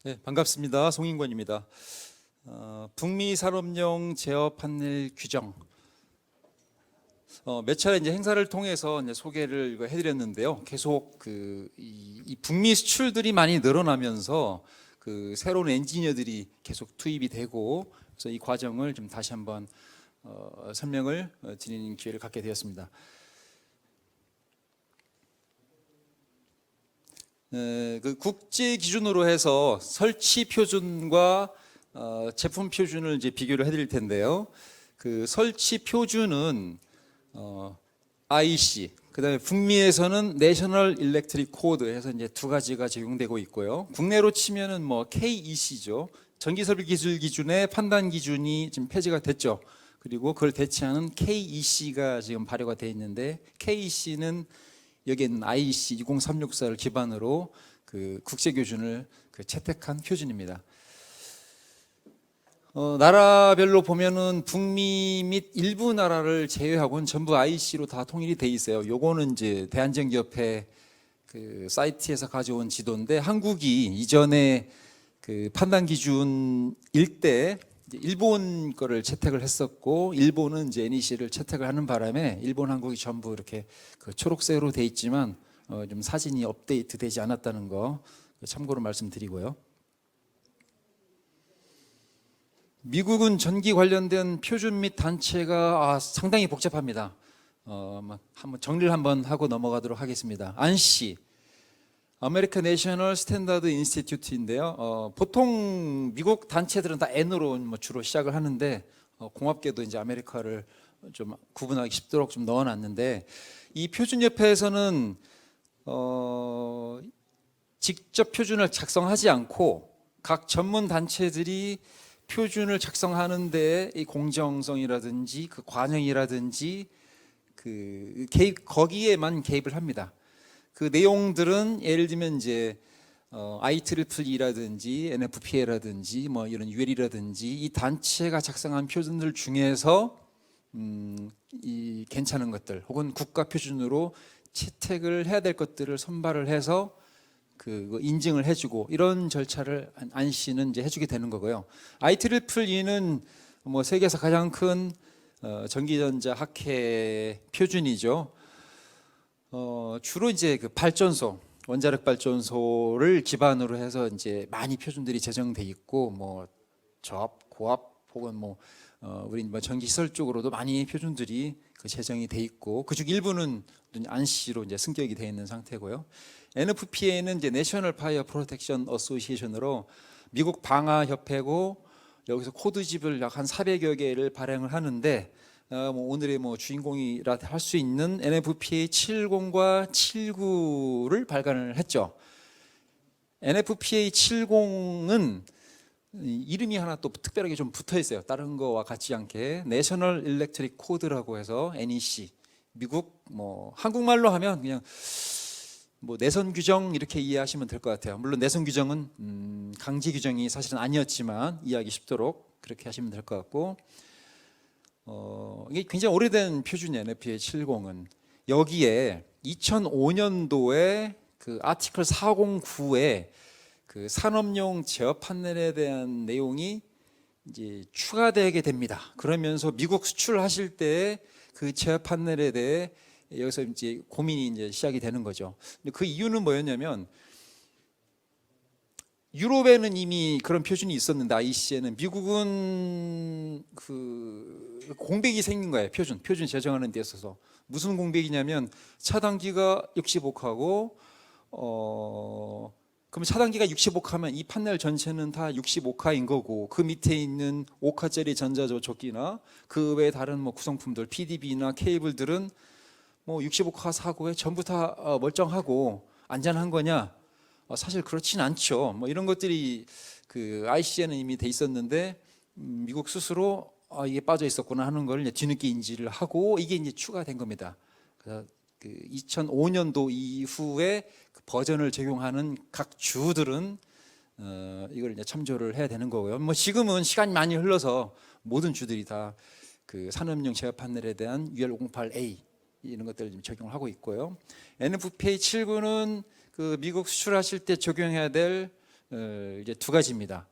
네, 반갑습니다. 송인권입니다. 북미 산업용 제어 판넬 규정. 몇 차례 이제 행사를 통해서 이제 소개를 해드렸는데요. 계속 이 북미 수출들이 많이 늘어나면서 새로운 엔지니어들이 계속 투입이 되고, 그래서 이 과정을 좀 다시 한번 설명을 드리는 기회를 갖게 되었습니다. 국제 기준으로 해서 설치 표준과 제품 표준을 이제 비교를 해드릴 텐데요. 설치 표준은 IEC, 그다음에 북미에서는 내셔널 일렉트릭 코드 해서 이제 두 가지가 적용되고 있고요. 국내로 치면은 KEC죠. 전기설비 기술 기준의 판단 기준이 지금 폐지가 됐죠. 그리고 그걸 대체하는 KEC가 지금 발효가 돼 있는데, KEC는 여기에는 IEC 20364를 기반으로 국제 교준을 채택한 표준입니다. 나라별로 보면은 북미 및 일부 나라를 제외하고는 전부 IEC로 다 통일이 돼 있어요. 요거는 이제 대한전기협회 사이트에서 가져온 지도인데, 한국이 이전에 판단 기준일 때 일본 거를 채택을 했었고, 일본은 이제 NEC를 채택을 하는 바람에 일본, 한국이 전부 이렇게 초록색으로 돼 있지만 좀 사진이 업데이트되지 않았다는 거 참고로 말씀드리고요. 미국은 전기 관련된 표준 및 단체가 상당히 복잡합니다. 한번 정리를 한번 하고 넘어가도록 하겠습니다. ANSI, 아메리칸 내셔널 스탠다드 인스티튜트인데요. 보통 미국 단체들은 다 N으로 주로 시작을 하는데, 공합계도 이제 아메리카를 좀 구분하기 쉽도록 좀 넣어놨는데, 이 표준협회에서는 직접 표준을 작성하지 않고 각 전문 단체들이 표준을 작성하는 데 이 공정성이라든지 관행이라든지 거기에만 개입을 합니다. 그 내용들은 예를 들면 이제 IEEE라든지 NFPA라든지 이런 UL이라든지 이 단체가 작성한 표준들 중에서 이 괜찮은 것들 혹은 국가 표준으로 채택을 해야 될 것들을 선발을 해서 인증을 해주고, 이런 절차를 ANSI는 이제 해주게 되는 거고요. IEEE는 세계에서 가장 큰 전기전자 학회 표준이죠. 주로 이제 발전소, 원자력 발전소를 기반으로 해서 이제 많이 표준들이 제정돼 있고, 저압, 고압 혹은 우리 전기시설 쪽으로도 많이 표준들이 제정이 돼 있고, 그중 일부는 ANSI로 이제 승격이 돼 있는 상태고요. NFPA는 이제 내셔널 파이어 프로텍션 어소시에이션으로 미국 방화 협회고, 여기서 코드집을 약 한 400여 개를 발행을 하는데, 오늘의 주인공이라 할 수 있는 NFPA 70과 79를 발간을 했죠. NFPA 70은 이름이 하나 또 특별하게 좀 붙어 있어요. 다른 거와 같지 않게 내셔널 일렉트릭 코드라고 해서 NEC, 미국 한국말로 하면 그냥 내선 규정 이렇게 이해하시면 될 것 같아요. 물론 내선 규정은 강제 규정이 사실은 아니었지만 이해하기 쉽도록 그렇게 하시면 될 것 같고, 이게 굉장히 오래된 표준이에요. NFPA 70은 여기에 2005년도에 아티클 409에 산업용 제어 판넬에 대한 내용이 이제 추가되게 됩니다. 그러면서 미국 수출하실 때 제어 판넬에 대해 여기서 이제 고민이 이제 시작이 되는 거죠. 근데 그 이유는 뭐였냐면, 유럽에는 이미 그런 표준이 있었는데 IEC에는, 미국은 공백이 생긴 거예요. 표준 제정하는 데 있어서. 무슨 공백이냐면, 차단기가 65카고 그럼 차단기가 65카면 이 판넬 전체는 다 65카인 거고, 그 밑에 있는 5카짜리 전자저촉기나 그 외에 다른 구성품들 PDB나 케이블들은 65카 사고에 전부 다 멀쩡하고 안전한 거냐? 사실 그렇진 않죠. 이런 것들이 IC에는 이미 돼 있었는데, 미국 스스로 이게 빠져 있었구나 하는 걸 이제 뒤늦게 인지를 하고, 이게 이제 추가된 겁니다. 그래서 2005년도 이후에 버전을 적용하는 각 주들은 이걸 이제 참조를 해야 되는 거고요. 지금은 시간이 많이 흘러서 모든 주들이 다 산업용 제어 판넬에 대한 UL508A 이런 것들을 좀 적용을 하고 있고요. NFPA 7구는 그 미국 수출하실 때 적용해야 될 이제 두 가지입니다.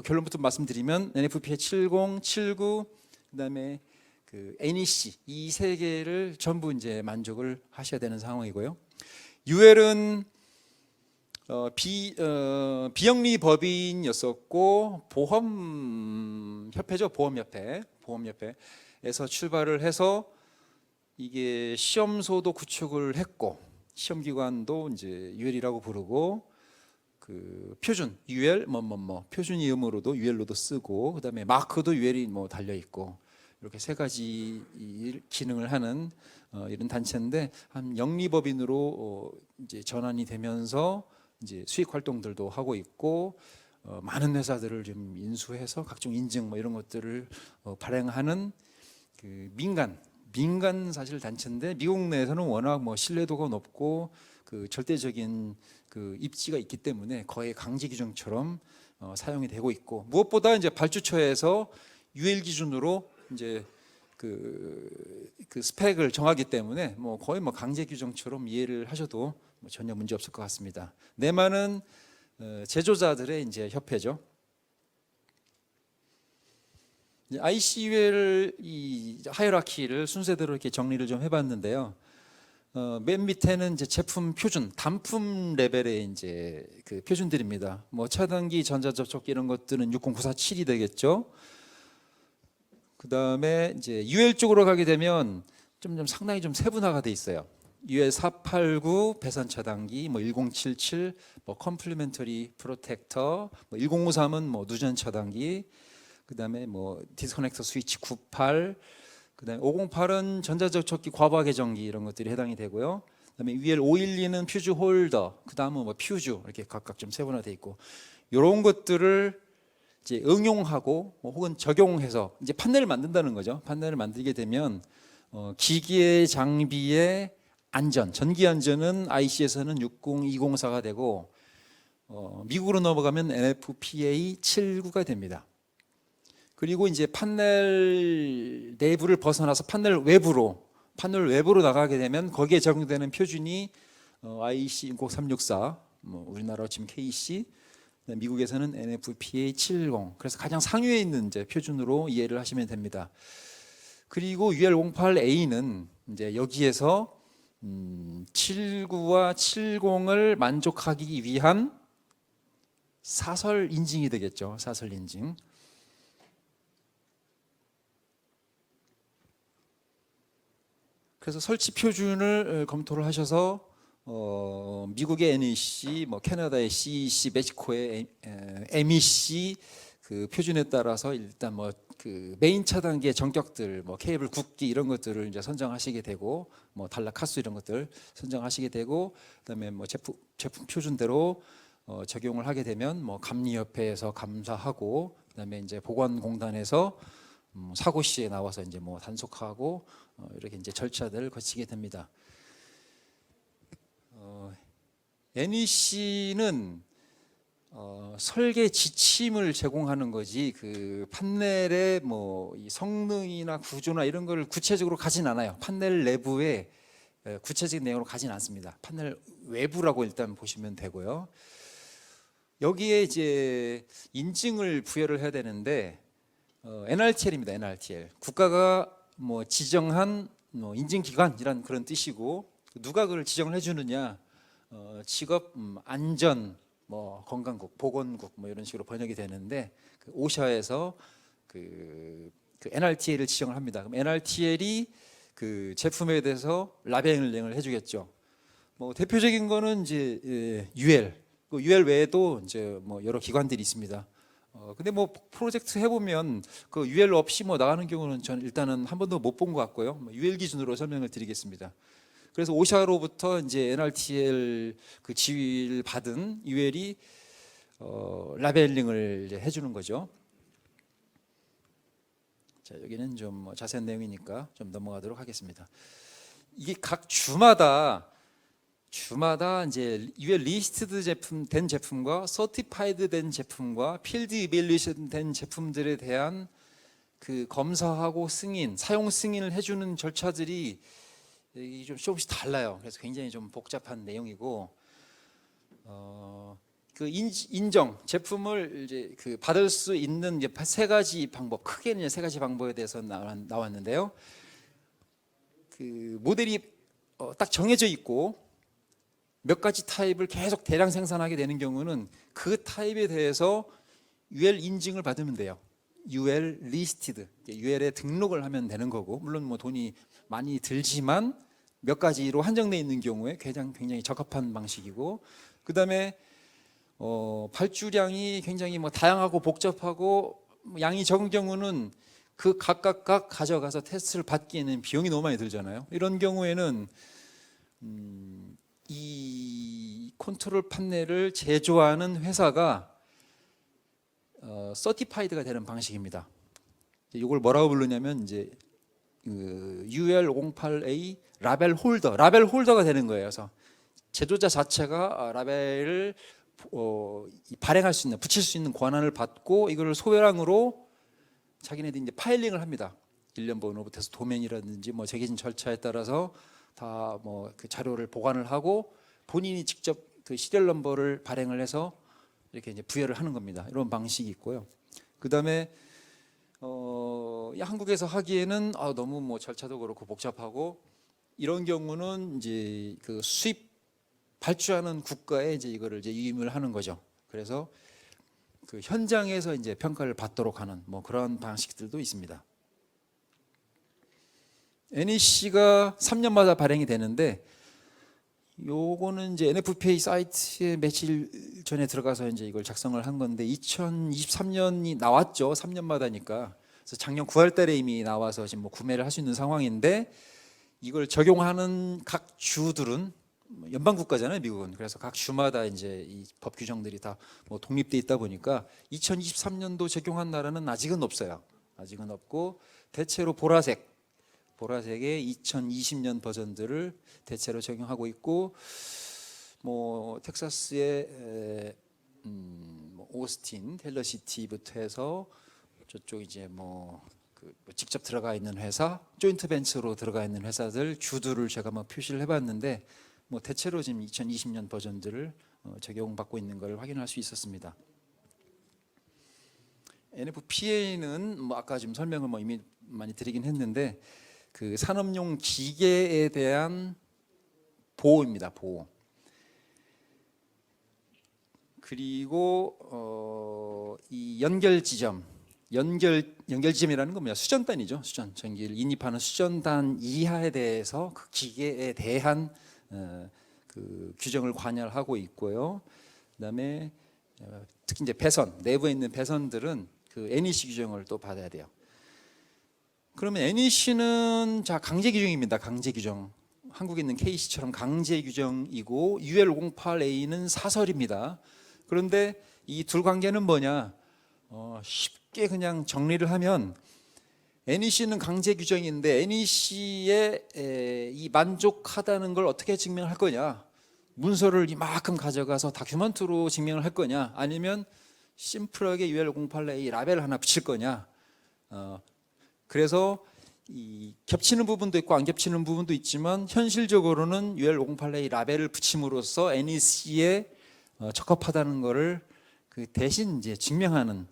결론부터 말씀드리면 NFPA 70, 79, 그다음에 그 NEC 이 세 개를 전부 이제 만족을 하셔야 되는 상황이고요. UL은 비영리 법인이었었고 보험협회죠. 보험협회에서 출발을 해서 이게 시험소도 구축을 했고 시험기관도 이제 UL이라고 부르고 그 표준 UL 표준 이음으로도 UL로도 쓰고 그다음에 마크도 UL이 뭐 달려 있고 이렇게 세 가지 기능을 하는 이런 단체인데 한 영리법인으로 이제 전환이 되면서 이제 수익 활동들도 하고 있고 많은 회사들을 좀 인수해서 각종 인증 뭐 이런 것들을 발행하는 그 민간 사실 단체인데 미국 내에서는 워낙 뭐 신뢰도가 높고 그 절대적인 그 입지가 있기 때문에 거의 강제 규정처럼 사용이 되고 있고 무엇보다 이제 발주처에서 UL 기준으로 이제 그 스펙을 정하기 때문에 뭐 거의 뭐 강제 규정처럼 이해를 하셔도 뭐 전혀 문제 없을 것 같습니다. 네마는 제조자들의 이제 협회죠. ICUL 이 하이라키를 순서대로 이렇게 정리를 좀 해봤는데요. 맨 밑에는 이제 제품 표준, 단품 레벨의 이제 그 표준들입니다. 뭐 차단기, 전자접촉기 이런 것들은 60947이 되겠죠. 그 다음에 이제 UL 쪽으로 가게 되면 좀 상당히 좀 세분화가 돼 있어요. UL 489 배선 차단기, 뭐 1077, 뭐 컴플리멘터리 프로텍터, 뭐 1053은 뭐 누전 차단기, 그 다음에 뭐 디스커넥터 스위치 98, 그 다음에 508은 전자접촉기 과부하 계정기 이런 것들이 해당이 되고요. 그 다음에 UL 512는 퓨즈 홀더, 그 다음은 뭐 퓨즈 이렇게 각각 좀 세분화돼 있고 이런 것들을 이제 응용하고 혹은 적용해서 이제 판넬을 만든다는 거죠. 판넬을 만들게 되면 기계 장비의 안전, 전기 안전은 IC에서는 60204가 되고 미국으로 넘어가면 NFPA 79가 됩니다. 그리고 이제 판넬 내부를 벗어나서 판넬 외부로 나가게 되면 거기에 적용되는 표준이 IEC 10364, 뭐 우리나라로 치면 KC, 미국에서는 NFPA 70. 그래서 가장 상위에 있는 이제 표준으로 이해를 하시면 됩니다. 그리고 UL08A는 이제 여기에서 79와 70을 만족하기 위한 사설 인증이 되겠죠. 사설 인증. 그래서 설치 표준을 검토를 하셔서 미국의 NEC, 뭐 캐나다의 CEC, 멕시코의 MEC 그 표준에 따라서 일단 뭐 그 메인 차단기의 전격들, 뭐 케이블 굵기 이런 것들을 이제 선정하시게 되고, 뭐 단락 핫수 이런 것들 선정하시게 되고, 그다음에 뭐 제품 표준대로 적용을 하게 되면 뭐 감리협회에서 감사하고, 그다음에 이제 보건공단에서 사고 시에 나와서 이제 뭐 단속하고 이렇게 이제 절차들을 거치게 됩니다. NEC는 설계 지침을 제공하는 거지 그 판넬의 뭐 이 성능이나 구조나 이런 걸 구체적으로 가진 않아요. 판넬 내부에 구체적인 내용으로 가진 않습니다. 판넬 외부라고 일단 보시면 되고요. 여기에 이제 인증을 부여를 해야 되는데 NRTL입니다. NRTL 국가가 뭐 지정한 뭐 인증기관이란 그런 뜻이고 누가 그걸 지정을 해주느냐 직업 안전 뭐 건강국 보건국 뭐 이런 식으로 번역이 되는데 그 오샤에서 그 NRTL을 지정을 합니다. 그럼 NRTL이 그 제품에 대해서 라벨링을 해주겠죠. 뭐 대표적인 거는 이제 UL, 그 UL 외에도 이제 뭐 여러 기관들이 있습니다. 근데 뭐 프로젝트 해보면 그 UL 없이 뭐 나가는 경우는 저는 일단은 한 번도 못 본 것 같고요. UL 기준으로 설명을 드리겠습니다. 그래서 오샤로부터 이제 NRTL 그 지위를 받은 UL이 라벨링을 이제 해주는 거죠. 자, 여기는 좀 자세한 내용이니까 좀 넘어가도록 하겠습니다. 이게 각 주마다 이제 UL 리스트드 된 제품과 서티파이드 된 제품과 필드 이밸루에이션 된 제품들에 대한 그 검사하고 승인, 사용 승인을 해주는 절차들이 이게 좀 조금씩 달라요. 그래서 굉장히 좀 복잡한 내용이고, 그 인정 제품을 이제 그 받을 수 있는 이제 세 가지 방법, 크게는 세 가지 방법에 대해서 나왔는데요. 그 모델이 딱 정해져 있고 몇 가지 타입을 계속 대량 생산하게 되는 경우는 그 타입에 대해서 UL 인증을 받으면 돼요. UL 리스티드, UL에 등록을 하면 되는 거고, 물론 뭐 돈이 많이 들지만 몇 가지로 한정돼 있는 경우에 굉장히 적합한 방식이고, 그 다음에 발주량이 굉장히 뭐 다양하고 복잡하고 양이 적은 경우는 그 각각 가져가서 테스트를 받기에는 비용이 너무 많이 들잖아요. 이런 경우에는 이 컨트롤 판넬을 제조하는 회사가 서티파이드가 되는 방식입니다. 이걸 뭐라고 부르냐면 이제 UL08A 라벨 홀더가 되는 거예요. 그래서 제조자 자체가 라벨을 발행할 수 있는, 붙일 수 있는 권한을 받고 이걸 소외량으로 자기네들이 이제 파일링을 합니다. 일련 번호부터 해서 도면이라든지 뭐 정해진 절차에 따라서 다 뭐 그 자료를 보관을 하고 본인이 직접 그 시리얼 넘버를 발행을 해서 이렇게 이제 부여를 하는 겁니다. 이런 방식이 있고요. 그 다음에 한국에서 하기에는 너무 뭐 절차도 그렇고 복잡하고, 이런 경우는 이제 그 수입 발주하는 국가에 이제 이거를 이제 위임을 하는 거죠. 그래서 그 현장에서 이제 평가를 받도록 하는 뭐 그런 방식들도 있습니다. NEC가 3년마다 발행이 되는데, 요거는 이제 NFPA 사이트에 며칠 전에 들어가서 이제 이걸 작성을 한 건데 2023년이 나왔죠. 3년마다니까. 그래서 작년 9월 달에 이미 나와서 지금 뭐 구매를 할 수 있는 상황인데, 이걸 적용하는 각 주들은 연방 국가잖아요, 미국은. 그래서 각 주마다 이제 이 법 규정들이 다 뭐 독립돼 있다 보니까 2023년도 적용한 나라는 아직은 없어요. 아직은 없고, 대체로 보라색의 2020년 버전들을 대체로 적용하고 있고, 뭐 텍사스의 뭐 오스틴, 텔러시티부터 해서 저쪽 이제 뭐 직접 들어가 있는 회사, 조인트 벤처로 들어가 있는 회사들 주들을 제가 뭐 표시를 해봤는데, 뭐 대체로 지금 2020년 버전들을 적용받고 있는 걸 확인할 수 있었습니다. NFPA는 뭐 아까 지금 설명을 뭐 이미 많이 드리긴 했는데, 그 산업용 기계에 대한 보호입니다. 보호. 그리고 이 연결 지점이라는 건 뭐야? 수전단이죠. 전기를 인입하는 수전단 이하에 대해서 그 기계에 대한 그 규정을 관할하고 있고요. 그다음에 특히 이제 배선, 내부에 있는 배선들은 그 NEC 규정을 또 받아야 돼요. 그러면 NEC는 강제 규정입니다. 강제 규정. 한국에 있는 KC처럼 강제 규정이고, UL08A는 사설입니다. 그런데 이 둘 관계는 뭐냐? 쉽게 그냥 정리를 하면, NEC는 강제 규정인데 NEC에 이 만족하다는 걸 어떻게 증명할 거냐? 문서를 이만큼 가져가서 다큐멘트로 증명을 할 거냐? 아니면 심플하게 UL08A 라벨을 하나 붙일 거냐? 그래서 이 겹치는 부분도 있고 안 겹치는 부분도 있지만, 현실적으로는 UL508A 라벨을 붙임으로써 NEC에 적합하다는 것을 그 대신 이제 증명하는,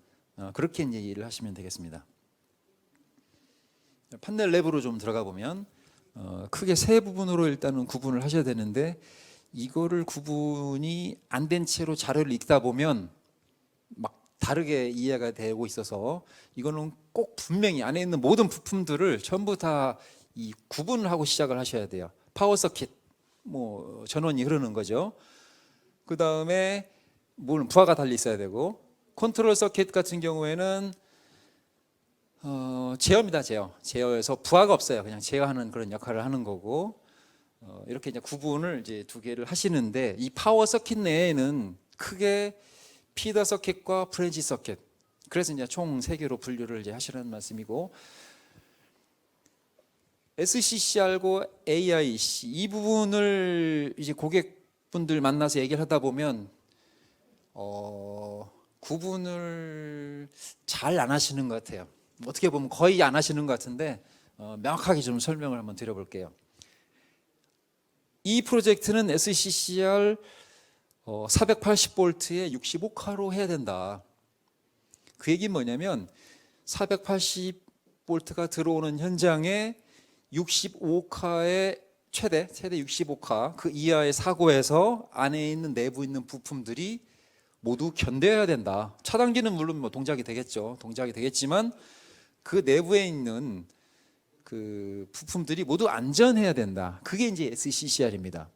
그렇게 이제 이해를 하시면 되겠습니다. 판넬 내부로 좀 들어가 보면 크게 세 부분으로 일단은 구분을 하셔야 되는데, 이거를 구분이 안 된 채로 자료를 읽다 보면 막 다르게 이해가 되고 있어서, 이거는 꼭 분명히 안에 있는 모든 부품들을 전부 다 이 구분을 하고 시작을 하셔야 돼요. 파워 서킷, 뭐 전원이 흐르는 거죠. 그 다음에 물론 부하가 달리 있어야 되고, 컨트롤 서킷 같은 경우에는 제어입니다. 제어에서 부하가 없어요. 그냥 제어하는 그런 역할을 하는 거고, 이렇게 이제 구분을 이제 두 개를 하시는데, 이 파워 서킷 내에는 크게 피더 서킷과 브랜치 서킷, 그래서 이제 총 3개로 분류를 이제 하시라는 말씀이고, SCCR고 AIC 이 부분을 이제 고객분들 만나서 얘기를 하다 보면 구분을 잘 안 하시는 것 같아요. 어떻게 보면 거의 안 하시는 것 같은데, 명확하게 좀 설명을 한번 드려볼게요. 이 프로젝트는 SCCR 480V에 65카로 해야 된다. 그 얘기는 뭐냐면 480V가 들어오는 현장에 65카의 최대 65카 그 이하의 사고에서 안에 있는 내부에 있는 부품들이 모두 견뎌야 된다. 차단기는 물론 뭐 동작이 되겠죠. 동작이 되겠지만 그 내부에 있는 그 부품들이 모두 안전해야 된다. 그게 이제 SCCR입니다.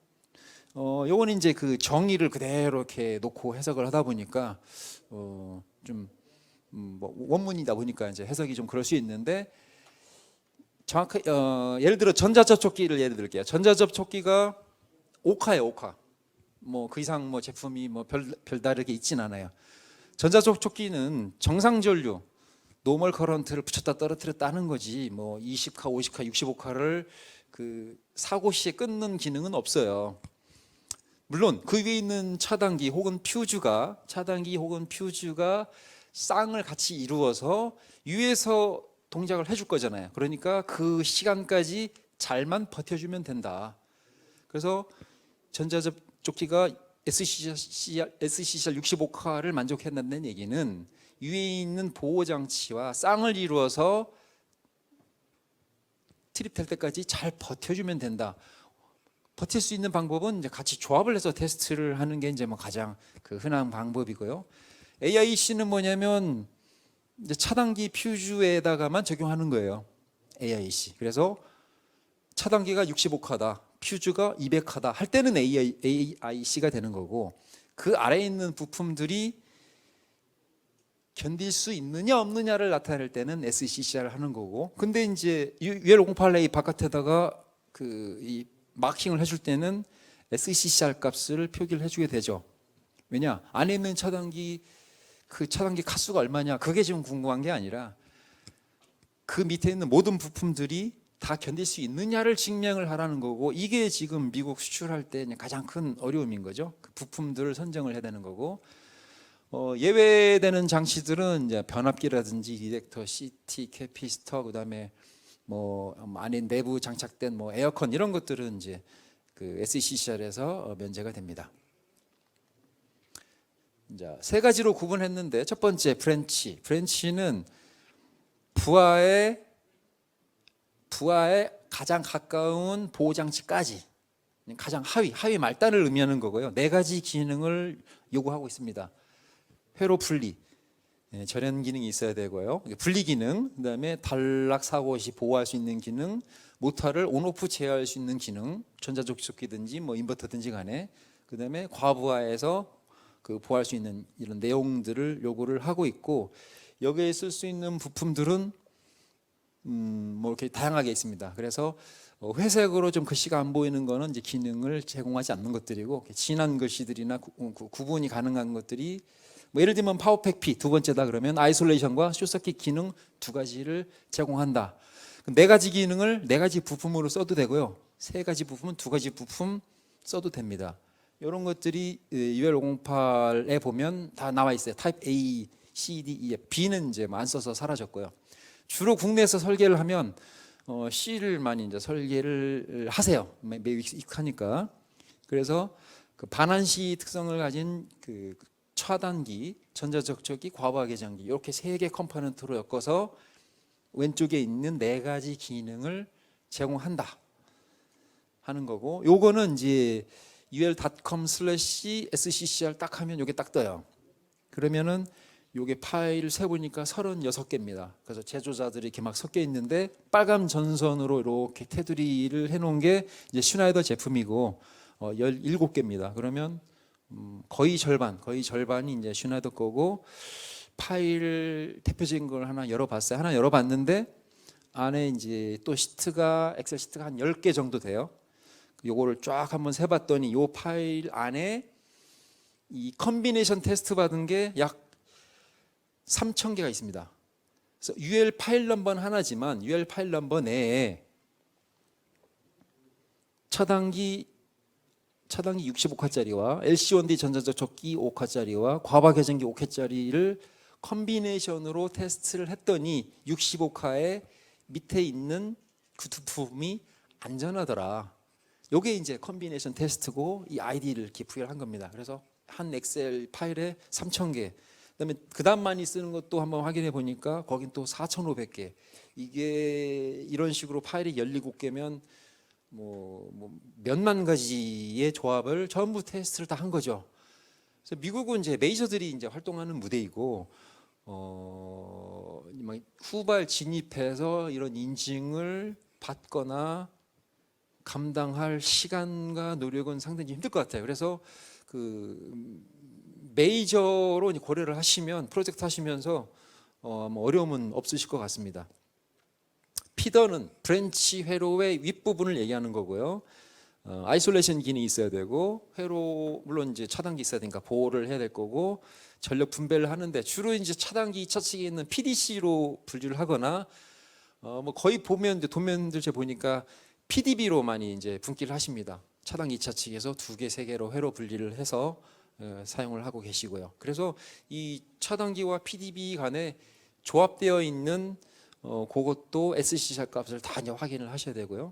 요건 이제 그 정의를 그대로 이렇게 놓고 해석을 하다 보니까 좀 뭐 원문이다 보니까 이제 해석이 좀 그럴 수 있는데 정확히 예를 들어 전자접촉기를 예를 들게요. 전자접촉기가 5카예요, 5카. 뭐 그 이상 뭐 제품이 뭐 별다르게 있진 않아요. 전자접촉기는 정상 전류 노멀 커런트를 붙였다 떨어뜨렸다 하는 거지 뭐 20카, 50카, 65카를 그 사고 시에 끊는 기능은 없어요. 물론 그 위에 있는 차단기 혹은 퓨즈가 쌍을 같이 이루어서 위에서 동작을 해줄 거잖아요. 그러니까 그 시간까지 잘만 버텨주면 된다. 그래서 전자접촉기가 SCCR 65카를 만족한다는 얘기는 위에 있는 보호 장치와 쌍을 이루어서 트립될 때까지 잘 버텨주면 된다. 버틸 수 있는 방법은 이제 같이 조합을 해서 테스트를 하는 게 이제 뭐 가장 그 흔한 방법이고요. AIC는 뭐냐면 이제 차단기 퓨즈에다가만 적용하는 거예요. AIC. 그래서 차단기가 65카다, 퓨즈가 200카다 할 때는 AIC가 되는 거고 그 아래에 있는 부품들이 견딜 수 있느냐 없느냐를 나타낼 때는 SCCR을 하는 거고 근데 이제 UL508A 바깥에다가 이 마킹을 해줄 때는 SCCR 값을 표기를 해주게 되죠. 왜냐? 안에 있는 차단기 그 차단기 카수가 얼마냐 그게 지금 궁금한 게 아니라 그 밑에 있는 모든 부품들이 다 견딜 수 있느냐를 증명을 하라는 거고 이게 지금 미국 수출할 때 가장 큰 어려움인 거죠. 그 부품들을 선정을 해야 되는 거고 예외되는 장치들은 이제 변압기라든지 디텍터, CT, 캐피스터 그다음에 뭐 안에 내부 장착된 뭐 에어컨 이런 것들은 이제 그 SCCR에서 면제가 됩니다. 자, 세 가지로 구분했는데 첫 번째 프렌치는 부하에 가장 가까운 보호 장치까지 가장 하위 말단을 의미하는 거고요. 네 가지 기능을 요구하고 있습니다. 회로 분리, 절연 기능이 있어야 되고요. 분리 기능, 그다음에 단락 사고 시 보호할 수 있는 기능, 모터를 온오프 제어할 수 있는 기능, 전자접촉기든지 뭐 인버터든지 간에, 그다음에 과부하에서 그 보호할 수 있는 이런 내용들을 요구를 하고 있고 여기에 쓸 수 있는 부품들은 뭐 이렇게 다양하게 있습니다. 그래서 회색으로 좀 글씨가 안 보이는 거는 이제 기능을 제공하지 않는 것들이고 진한 글씨들이나 구분이 가능한 것들이 뭐 예를 들면 파워팩 P 두 번째다 그러면 아이솔레이션과 숏서킷 기능 두 가지를 제공한다. 네 가지 기능을 네 가지 부품으로 써도 되고요. 세 가지 부품은 두 가지 부품 써도 됩니다. 이런 것들이 UL508에 보면 다 나와 있어요. 타입 A, C, D, E, B는 이제 안 써서 사라졌고요. 주로 국내에서 설계를 하면 C를 많이 이제 설계를 하세요. 매우 익숙하니까. 그래서 그 반환시 특성을 가진 그 차단기, 전자접촉기, 과부하 개장기 이렇게 세 개 컴포넌트로 엮어서 왼쪽에 있는 네 가지 기능을 제공한다 하는 거고 요거는 이제 ul.com/sccr 딱 하면 요게 딱 떠요. 그러면은 요게 파일을 세보니까 36개입니다. 그래서 제조자들이 이렇게 막 섞여 있는데 빨간 전선으로 이렇게 테두리를 해놓은 게 이제 슈나이더 제품이고 17개입니다. 그러면 거의 절반이 이제 슈나이더 거고 파일 대표적인 걸 하나 열어봤어요. 하나 열어봤는데 안에 이제 또 시트가 엑셀 시트가 한 10개 정도 돼요. 요거를 쫙 한번 세봤더니 요 파일 안에 이 컨비네이션 테스트 받은 게 약 3,000개가 있습니다. 그래서 UL 파일 넘버는 하나지만 UL 파일 넘버 내에 차단기 65카짜리와 LC1D 전자접촉기 5카짜리와 과부하 개전기 5카짜리를 컨비네이션으로 테스트를 했더니 65카의 밑에 있는 그 두 부품이 안전하더라. 요게 이제 컨비네이션 테스트고 이 아이디를 이렇게 부여를 한 겁니다. 그래서 한 엑셀 파일에 3,000개. 그다음에 그다음 많이 쓰는 것도 한번 확인해 보니까 거긴 또 4,500개. 이게 이런 식으로 파일이 17개면 뭐 몇만 가지의 조합을 전부 테스트를 다 한 거죠. 그래서 미국은 이제 메이저들이 이제 활동하는 무대이고 막 후발 진입해서 이런 인증을 받거나 감당할 시간과 노력은 상당히 힘들 것 같아요. 그래서 그 메이저로 고려를 하시면 프로젝트 하시면서 뭐 어려움은 없으실 것 같습니다. 피더는 브랜치 회로의 윗부분을 얘기하는 거고요. 아이솔레이션 기능이 있어야 되고 회로 물론 이제 차단기 있어야 되니까 보호를 해야 될 거고 전력 분배를 하는데 주로 이제 차단기 2차 측에 있는 PDC로 분류를 하거나 뭐 거의 보면 이제 도면들 제 보니까 PDB로 많이 이제 분기를 하십니다. 차단기 2차 측에서 2개, 3개로 회로 분리를 해서 사용을 하고 계시고요. 그래서 이 차단기와 PDB 간에 조합되어 있는 그것도 SCR 값을 다 이제 확인을 하셔야 되고요.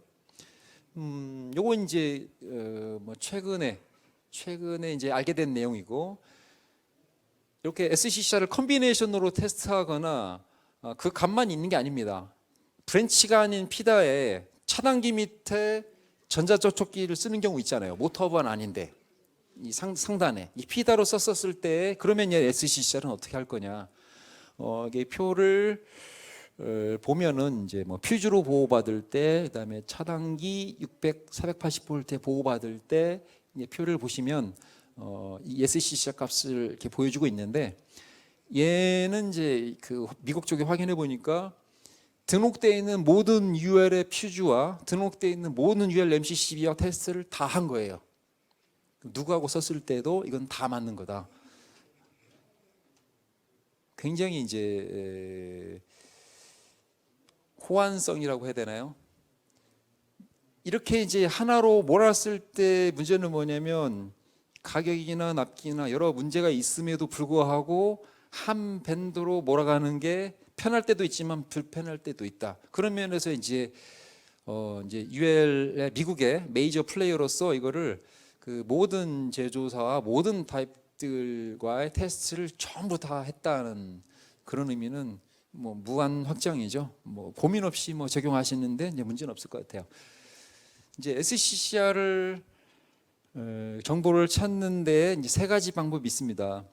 요거 이제 뭐 최근에 이제 알게 된 내용이고 이렇게 SCCR을 컨비네이션으로 테스트하거나 그 값만 있는 게 아닙니다. 브랜치가 아닌 피다에 차단기 밑에 전자접촉기를 쓰는 경우 있잖아요. 모터번 아닌데 이 상단에 이 피다로 썼었을 때 그러면 SCCR은 어떻게 할 거냐? 이게 표를 보면은 이제 뭐 퓨즈로 보호받을 때, 그다음에 차단기 480V 보호받을 때 이제 표를 보시면 이 SCCR 값을 이렇게 보여주고 있는데 얘는 이제 그 미국 쪽에 확인해 보니까 등록되어 있는 모든 UL의 퓨즈와 등록되어 있는 모든 UL MCCB와 테스트를 다 한 거예요. 누구하고 썼을 때도 이건 다 맞는 거다. 굉장히 이제 호환성이라고 해야 되나요? 이렇게 이제 하나로 몰았을 때 문제는 뭐냐면 가격이나 납기나 여러 문제가 있음에도 불구하고 한 밴드로 몰아가는 게 편할 때도 있지만 불편할 때도 있다. 그런 면에서 이제 UL의 미국의 메이저 플레이어로서 이거를 그 모든 제조사와 모든 타입들과의 테스트를 전부 다 했다는 그런 의미는 뭐 무한 확정이죠. 뭐 고민 없이 뭐 적용하시는데 이제 문제는 없을 것 같아요. 이제 SCCR을 정보를 찾는데 이제 3가지 방법이 있습니다.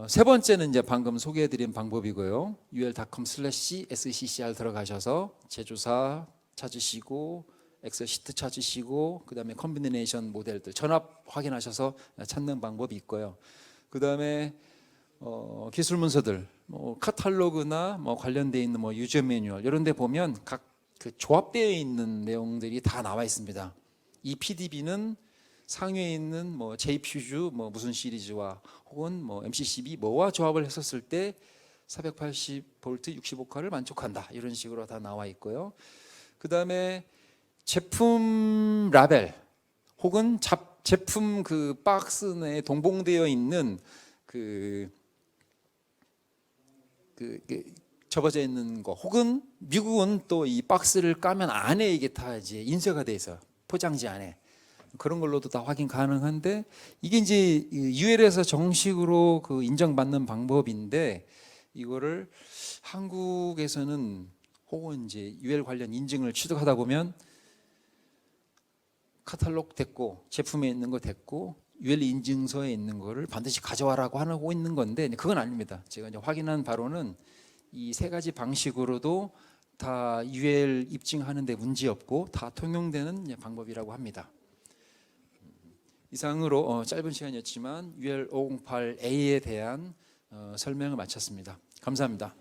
세 번째는 이제 방금 소개해드린 방법이고요. ul.com/sccr 들어가셔서 제조사 찾으시고 엑셀 시트 찾으시고 그다음에 컨비네이션 모델들 전압 확인하셔서 찾는 방법이 있고요. 그다음에 기술 문서들, 뭐 카탈로그나 뭐 관련돼 있는 뭐 유저 매뉴얼 이런 데 보면 각 그 조합되어 있는 내용들이 다 나와 있습니다. 이 PDB는 상위에 있는 뭐 JFuze 뭐 무슨 시리즈와 혹은 뭐 MCCB 뭐와 조합을 했었을 때 480V 65K를 만족한다. 이런 식으로 다 나와 있고요. 그다음에 제품 라벨 혹은 제품 그 박스 내에 동봉되어 있는 그 접어져 있는 거 혹은 미국은 또 이 박스를 까면 안에 이게 다 이제 인쇄가 돼 있어요. 포장지 안에. 그런 걸로도 다 확인 가능한데 이게 이제 UL에서 정식으로 그 인정받는 방법인데 이거를 한국에서는 혹은 이제 UL 관련 인증을 취득하다 보면 카탈로그 됐고 제품에 있는 거 됐고 UL 인증서에 있는 거를 반드시 가져와라고 하고 있는 건데 그건 아닙니다. 제가 이제 확인한 바로는 이 3가지 방식으로도 다 UL 입증하는 데 문제 없고 다 통용되는 방법이라고 합니다. 이상으로 짧은 시간이었지만 UL508A에 대한 설명을 마쳤습니다. 감사합니다.